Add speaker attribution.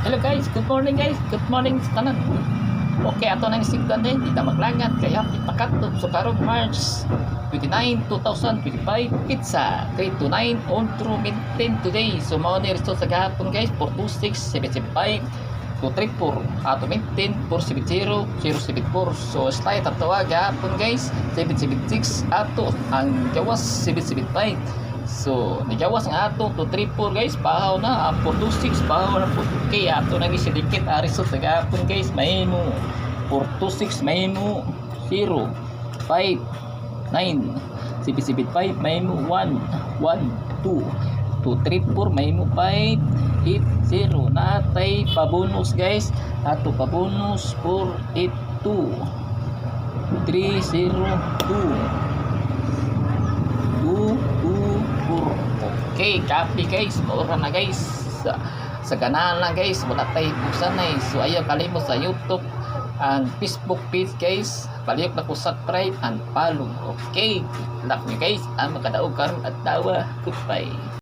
Speaker 1: Hello guys, good morning guys. Good morning sa tanan. Okay, ato nang sigdan din, di ta maglangat kaya pitakat so karong March 29, 2025 pizza 329 on through maintain today. So mao ni resto sa gahapon guys 426 775 234 ato maintain 470 074. So slide tatawa gahapon guys 776 ato ang gawas 775. So, nigawas nga ato 234 guys, bahaw na ang 426, bahaw na po. Okay, ato nang isidikit ariso sa gapon guys, mahimo 426, mahimo 0 5 9 775, mahimo 1 1 2 234, mahimo 5 8 0. Natay pabonus guys, ato pabonus 482 302 Okay, copy guys. Mura na guys. Sa ganahan lang guys. Wala tayo buksan na eh. So ayaw kalimot sa YouTube and Facebook page guys. Palihok na po subscribe and follow. Okay. Lock nyo guys. Ang makadaog karon at tawa. Goodbye.